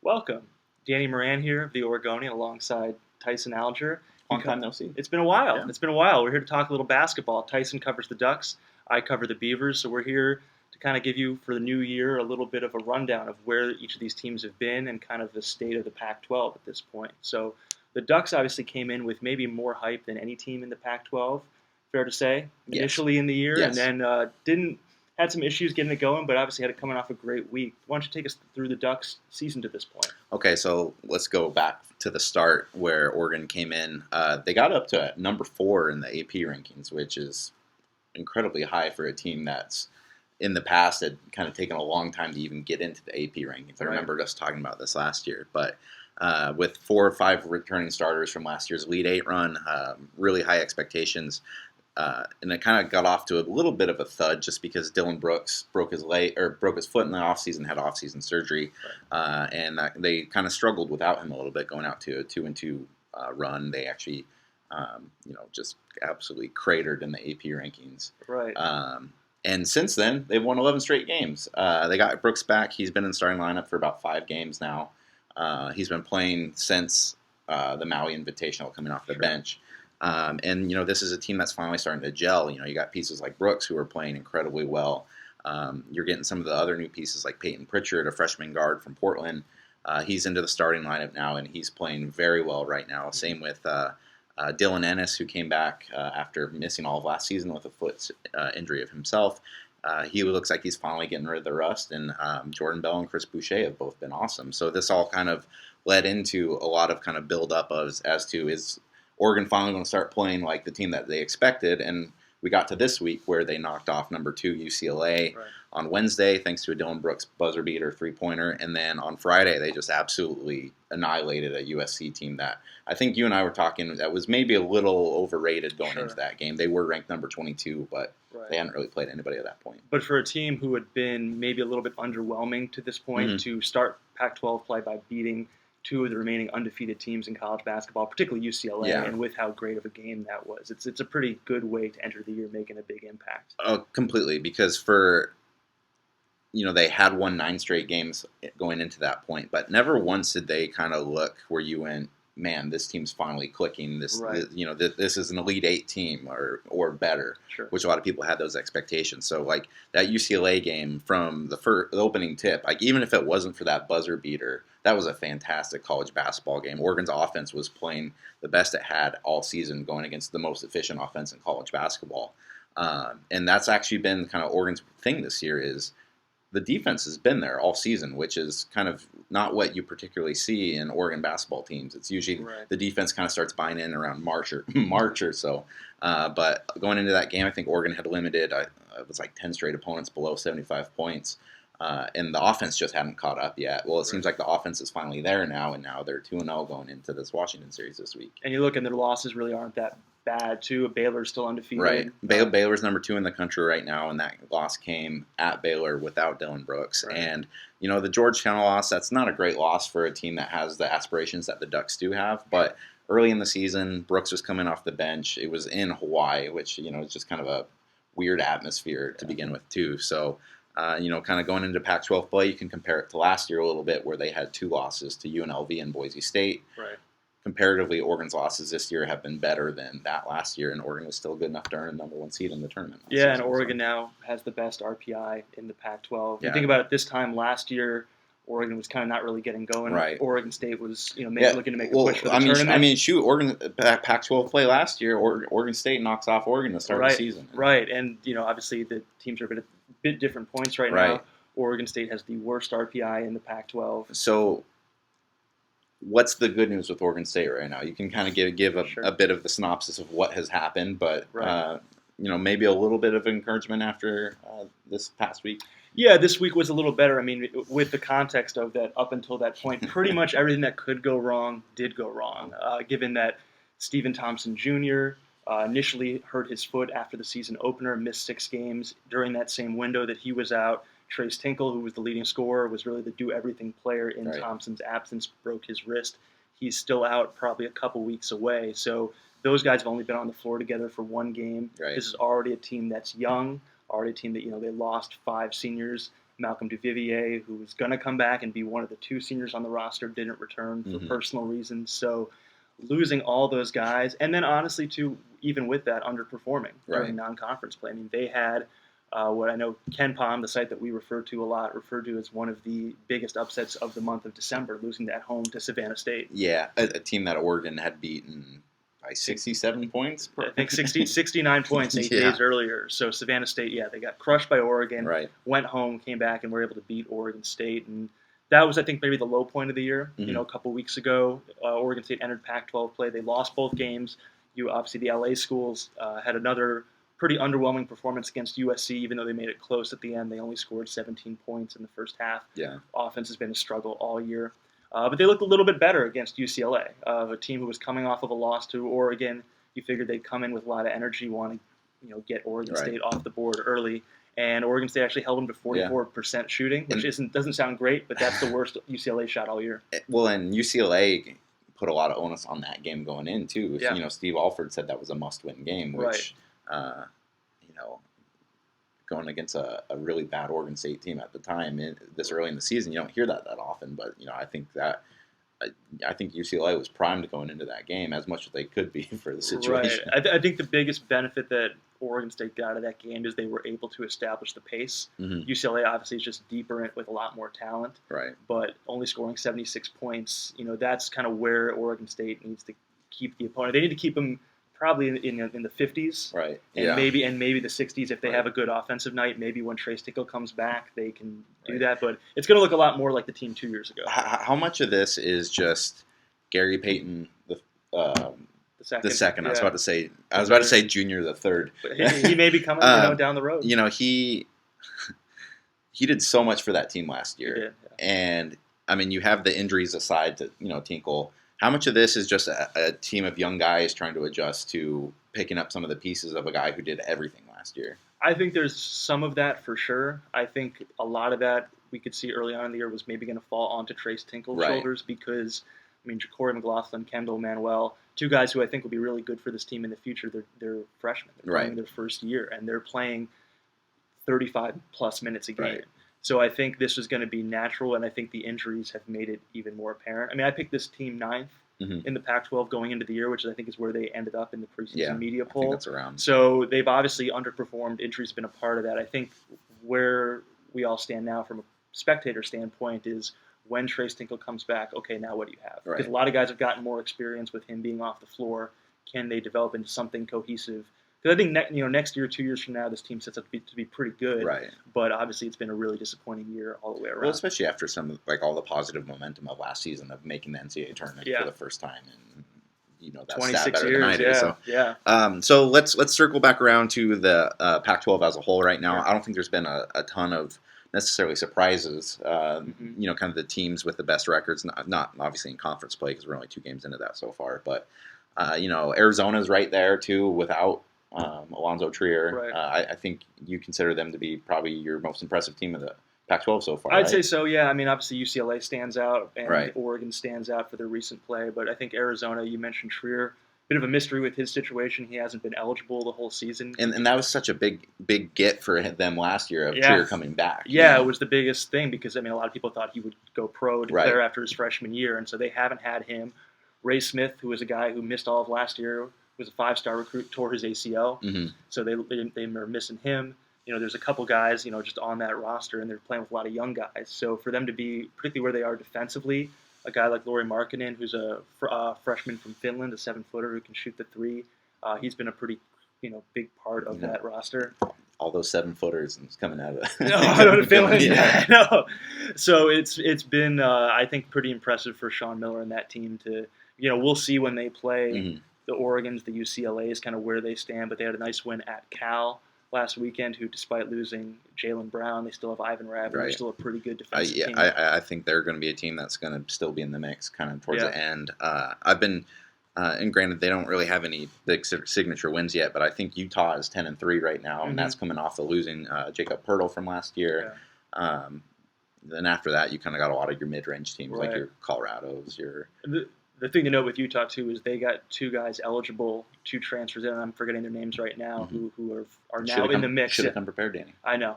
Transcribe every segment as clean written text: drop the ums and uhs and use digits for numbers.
Welcome. Danny Moran here, the Oregonian, alongside Tyson Alger. Long time no see. It's been a while. Yeah. It's been a while. We're here to talk a little basketball. Tyson covers the Ducks. I cover the Beavers. So we're here to kind of give you, for the new year, a little bit of a rundown of where each of these teams have been and kind of the state of the Pac-12 at this point. So the Ducks obviously came in with maybe more hype than any team in the Pac-12, fair to say, initially in the year, Yes. and then had some issues getting it going, but obviously had it coming off a great week. Why don't you take us through the Ducks' season to this point? Okay, so let's go back to the start where Oregon came in. They got up to number 4 in the AP rankings, which is incredibly high for a team that's in the past had kind of taken a long time to even get into the AP rankings. I remember us talking about this last year, but with 4 or 5 returning starters from last year's Elite 8 run, really high expectations. And it kind of got off to a little bit of a thud just because Dylan Brooks broke his foot in the offseason, had offseason surgery, and they kind of struggled without him a little bit going out to a 2-2 run. They actually, just absolutely cratered in the AP rankings. Right. And since then, they've won 11 straight games. They got Brooks back. He's been in the starting lineup for about 5 games now. He's been playing since the Maui Invitational coming off the bench. And this is a team that's finally starting to gel. You got pieces like Brooks who are playing incredibly well. You're getting some of the other new pieces like Peyton Pritchard, a freshman guard from Portland. He's into the starting lineup now, and he's playing very well right now. Same with Dylan Ennis, who came back after missing all of last season with a foot injury of himself. He looks like he's finally getting rid of the rust, and Jordan Bell and Chris Boucher have both been awesome. So this all kind of led into a lot of kind of build-up as to is Oregon finally going to start playing like the team that they expected, and we got to this week where they knocked off number 2 UCLA on Wednesday thanks to a Dylan Brooks buzzer beater 3-pointer, and then on Friday they just absolutely annihilated a USC team that I think you and I were talking that was maybe a little overrated going into that game. They were ranked number 22, but they hadn't really played anybody at that point. But for a team who had been maybe a little bit underwhelming to this point, to start Pac-12 play by beating 2 of the remaining undefeated teams in college basketball, particularly UCLA, and with how great of a game that was. It's a pretty good way to enter the year making a big impact. Oh, completely, because they had won 9 straight games going into that point, but never once did they kind of look where you went, man, this team's finally clicking. This is an Elite 8 team or better, which a lot of people had those expectations. So like that UCLA game from the opening tip, like even if it wasn't for that buzzer beater, that was a fantastic college basketball game. Oregon's offense was playing the best it had all season, going against the most efficient offense in college basketball. And that's actually been kind of Oregon's thing this year is the defense has been there all season, which is kind of not what you particularly see in Oregon basketball teams. It's usually the defense kind of starts buying in around March or so. But going into that game, I think Oregon had limited, it was like 10 straight opponents below 75 points. And the offense just hadn't caught up yet. Well, it seems like the offense is finally there now, and now they're 2-0 going into this Washington series this week. And you look, and their losses really aren't that bad, too. Baylor's still undefeated. Right. Baylor's number 2 in the country right now, and that loss came at Baylor without Dylan Brooks. And, the Georgetown loss, that's not a great loss for a team that has the aspirations that the Ducks do have. But early in the season, Brooks was coming off the bench. It was in Hawaii, which, is just kind of a weird atmosphere to begin with, too. So, kind of going into Pac-12 play, you can compare it to last year a little bit where they had 2 losses to UNLV and Boise State. Comparatively, Oregon's losses this year have been better than that last year, and Oregon was still good enough to earn a number 1 seed in the tournament. Yeah, and Oregon now has the best RPI in the Pac-12. You think about it, this time last year, Oregon was kind of not really getting going. Oregon State was, looking to make a push for the tournament. Oregon Pac-12 play last year, Oregon State knocks off Oregon to start the season. And obviously the teams are at a bit different points right now. Oregon State has the worst RPI in the Pac-12. So, what's the good news with Oregon State right now? You can kind of give a bit of the synopsis of what has happened, but maybe a little bit of encouragement after this past week. Yeah, this week was a little better. I mean, with the context of that, up until that point, pretty much everything that could go wrong did go wrong. Given that Stephen Thompson Jr. Initially hurt his foot after the season opener, missed 6 games during that same window that he was out. Trace Tinkle, who was the leading scorer, was really the do-everything player in Thompson's absence, broke his wrist. He's still out, probably a couple weeks away. So those guys have only been on the floor together for 1 game. This is already a team that's young, already a team that, they lost 5 seniors Malcolm Duvivier, who was going to come back and be one of the 2 seniors on the roster, didn't return for personal reasons. So losing all those guys, and then honestly, too, even with that, underperforming during non-conference play. I mean, they had what I know Ken Palm, the site that we refer to a lot, referred to as one of the biggest upsets of the month of December, losing at home to Savannah State. Yeah, a team that Oregon had beaten by 67 points? I think 69 points 8 days earlier. So Savannah State, they got crushed by Oregon, went home, came back, and were able to beat Oregon State. And that was, I think, maybe the low point of the year. A couple weeks ago, Oregon State entered Pac-12 play. They lost both games. Obviously, the LA schools had another pretty underwhelming performance against USC, even though they made it close at the end. They only scored 17 points in the first half. Offense has been a struggle all year. But they looked a little bit better against UCLA, a team who was coming off of a loss to Oregon. You figured they'd come in with a lot of energy, want to get Oregon State off the board early. And Oregon State actually held them to 44% shooting, which doesn't sound great, but that's the worst UCLA shot all year. Well, and UCLA put a lot of onus on that game going in, too. Steve Alford said that was a must-win game, which, going against a really bad Oregon State team at the time, this early in the season, you don't hear that often. But I think UCLA was primed going into that game as much as they could be for the situation. Right. I think the biggest benefit that Oregon State got out of that game is they were able to establish the pace. UCLA obviously is just deeper with a lot more talent. Right. But only scoring 76 points, that's kind of where Oregon State needs to keep the opponent. They need to keep them probably in the 50s, right? And maybe the 60s if they have a good offensive night. Maybe when Trace Tickle comes back, they can do that. But it's going to look a lot more like the team 2 years ago. How much of this is just Gary Payton the second? I was about to say Junior the third. He may be coming down the road. He did so much for that team last year, he did, and I mean, you have the injuries aside to Tinkle. How much of this is just a team of young guys trying to adjust to picking up some of the pieces of a guy who did everything last year? I think there's some of that for sure. I think a lot of that we could see early on in the year was maybe going to fall onto Trace Tinkle's shoulders because, Ja'Cory McLaughlin, Kendall Manuel, 2 guys who I think will be really good for this team in the future. They're freshmen. They're playing their first year, and they're playing 35-plus minutes a game. Right. So I think this is going to be natural, and I think the injuries have made it even more apparent. I picked this team 9th in the Pac-12 going into the year, which I think is where they ended up in the preseason media poll. I think that's around. So they've obviously underperformed. Injuries have been a part of that. I think where we all stand now from a spectator standpoint is when Trace Tinkle comes back, okay, now what do you have? Because a lot of guys have gotten more experience with him being off the floor. Can they develop into something cohesive? Because I think next year, 2 years from now, this team sets up to be pretty good. Right. But obviously, it's been a really disappointing year all the way around. Well, especially after all the positive momentum of last season of making the NCAA tournament for the first time in that 26 better years. than I do. So let's circle back around to the Pac-12 as a whole right now. I don't think there's been a ton of necessarily surprises. Kind of the teams with the best records, not obviously in conference play because we're only 2 games into that so far. But Arizona's right there too without Alonzo Trier. I think you consider them to be probably your most impressive team of the Pac-12 so far. I'd say so, yeah. Obviously UCLA stands out and Oregon stands out for their recent play, but I think Arizona, you mentioned Trier, bit of a mystery with his situation. He hasn't been eligible the whole season. And that was such a big get for them last year of Trier coming back. Yeah, it was the biggest thing because, a lot of people thought he would go pro, declare after his freshman year, and so they haven't had him. Ray Smith, who was a guy who missed all of last year, was a 5-star recruit, tore his ACL, so they are missing him. There's a couple guys, just on that roster, and they're playing with a lot of young guys. So for them to be, particularly where they are defensively, a guy like Lauri Markkanen, who's a freshman from Finland, a 7-footer who can shoot the 3, he's been a pretty, big part of that roster. All those 7-footers and it's coming out of Finland. I know. So it's been, I think, pretty impressive for Sean Miller and that team to, we'll see when they play. The Oregons, the UCLAs, kind of where they stand, but they had a nice win at Cal last weekend, who, despite losing Jaylen Brown, they still have Ivan Rabb, and they're still a pretty good defensive team. I think they're going to be a team that's going to still be in the mix kind of towards the end. I've been, and granted, they don't really have any big signature wins yet, but I think Utah is 10-3 right now, and that's coming off of losing Jacob Pertl from last year. Then after that, you kind of got a lot of your mid-range teams, like your Colorados, your the thing to note with Utah too is they got 2 guys eligible, 2 transfers in. And I'm forgetting their names right now, who are now in the mix. Should have come prepared, Danny. I know.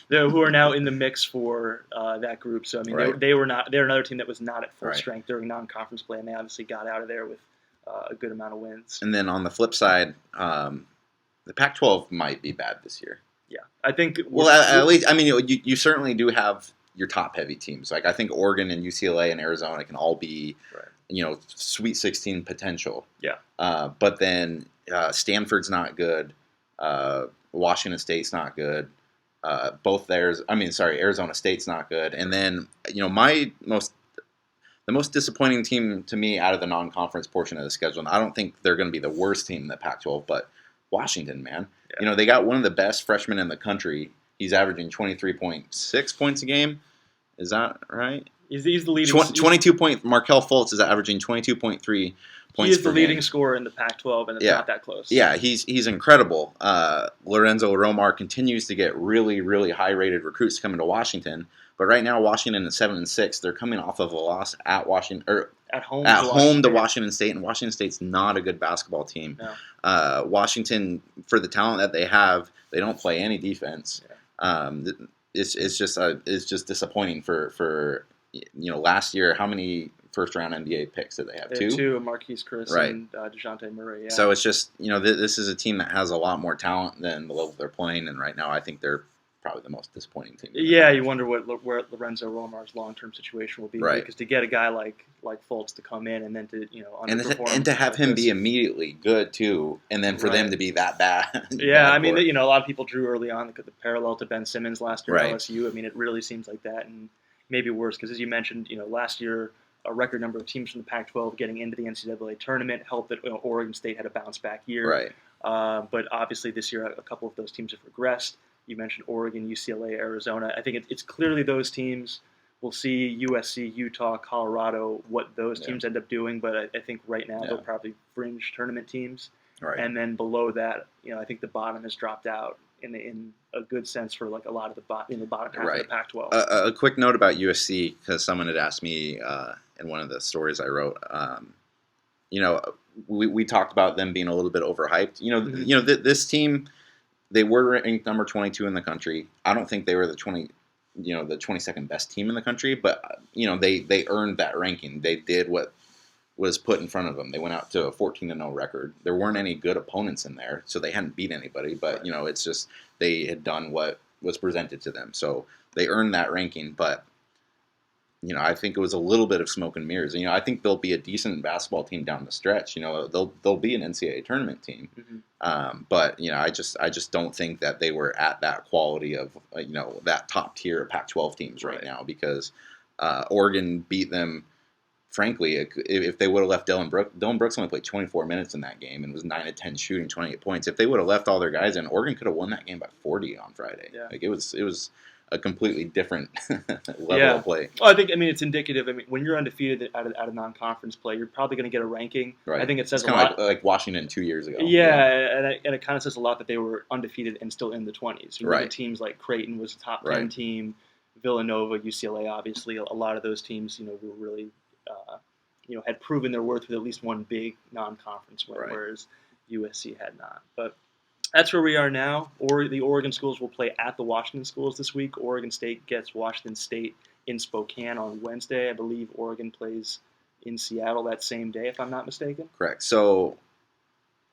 Who are now in the mix for that group. So I mean, they were not. They're another team that was not at full strength during non-conference play, and they obviously got out of there with a good amount of wins. And then on the flip side, the Pac-12 might be bad this year. Yeah, I think. Well, at least I mean, you certainly do have your top-heavy teams. Like I think Oregon and UCLA and Arizona can all be, Sweet 16 potential. Yeah. But then Stanford's not good. Washington State's not good. Arizona State's not good. And then the most disappointing team to me out of the non-conference portion of the schedule, and I don't think they're going to be the worst team in the Pac-12, but Washington, man. Yeah. They got one of the best freshmen in the country. He's averaging 23.6 points a game. Is that right? He's the leading. 22 point. Markelle Fultz is averaging 22.3 points per game. He is the leading scorer in the Pac-12, and it's not that close. Yeah, he's incredible. Lorenzo Romar continues to get really, really high-rated recruits coming to Washington. But right now, Washington is 7-6. They're coming off of a loss at Washington, at home to Washington State, and Washington State's not a good basketball team. No. Washington, for the talent that they have, they don't play any defense. Yeah. It's just disappointing for last year. How many first-round NBA picks did they have? Two, Marquise Chris and DeJounte Murray. Yeah. So it's just this is a team that has a lot more talent than the level they're playing, and right now I think they're probably the most disappointing team. Yeah, you wonder where Lorenzo Romar's long-term situation will be, right? Because to get a guy like Fultz to come in and then to underperform and to have him be immediately good too, and then for them to be that bad. Yeah, I mean a lot of people drew early on the parallel to Ben Simmons last year at LSU. I mean, it really seems like that, and maybe worse because as you mentioned, last year a record number of teams from the Pac-12 getting into the NCAA tournament helped that Oregon State had a bounce-back year. Right. But obviously this year a couple of those teams have regressed. You mentioned Oregon, UCLA, Arizona. I think it's clearly those teams. We'll see USC, Utah, Colorado, what those teams end up doing. But I think right now they'll probably fringe tournament teams. Right. And then below that, I think the bottom has dropped out in a good sense for like a lot of the bottom half of the Pac-12. A quick note about USC, because someone had asked me in one of the stories I wrote. We talked about them being a little bit overhyped. This team, they were ranked number 22 in the country. I don't think they were the 22nd best team in the country, but they earned that ranking. They did what was put in front of them. They went out to a 14-0 record. There weren't any good opponents in there, so they hadn't beat anybody. But it's just they had done what was presented to them, so they earned that ranking. But I think it was a little bit of smoke and mirrors. I think they'll be a decent basketball team down the stretch. They'll be an NCAA tournament team. Mm-hmm. But I just don't think that they were at that quality of that top tier of Pac-12 teams right now, because Oregon beat them. Frankly, if they would have left Dylan Brooks only played 24 minutes in that game and was 9 of 10 shooting, 28 points. If they would have left all their guys in, Oregon could have won that game by 40 on Friday. Yeah. Like it was a completely different level of play. Well, it's indicative. When you're undefeated out of non-conference play, you're probably going to get a ranking. Right. I think it says it's a lot. like Washington 2 years ago. Yeah, and it kind of says a lot that they were undefeated and still in the 20s. Right. Teams like Creighton was a top 10 team, Villanova, UCLA, obviously. A lot of those teams, were really, had proven their worth with at least one big non-conference win, whereas USC had not. But that's where we are now. The Oregon schools will play at the Washington schools this week. Oregon State gets Washington State in Spokane on Wednesday. I believe Oregon plays in Seattle that same day, if I'm not mistaken. Correct. So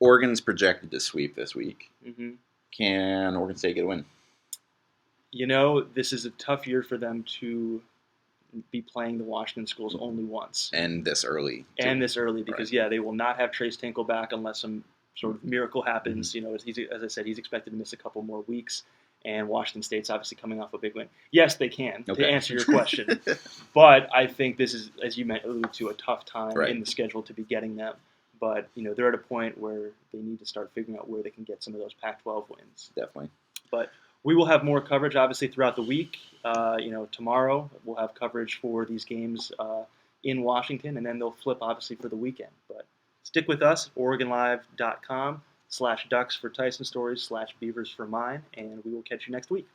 Oregon's projected to sweep this week. Mm-hmm. Can Oregon State get a win? This is a tough year for them to be playing the Washington schools only once. And this early. Because, they will not have Trace Tinkle back unless some sort of miracle happens. Mm-hmm. As I said, he's expected to miss a couple more weeks, and Washington State's obviously coming off a big win. Yes, they can, to answer your question. But I think this is, as you alluded to, a tough time in the schedule to be getting them. But, they're at a point where they need to start figuring out where they can get some of those Pac-12 wins. Definitely. But we will have more coverage, obviously, throughout the week. Tomorrow we'll have coverage for these games in Washington, and then they'll flip, obviously, for the weekend. But stick with us, OregonLive.com/Ducks for Tyson stories /Beavers for mine, and we will catch you next week.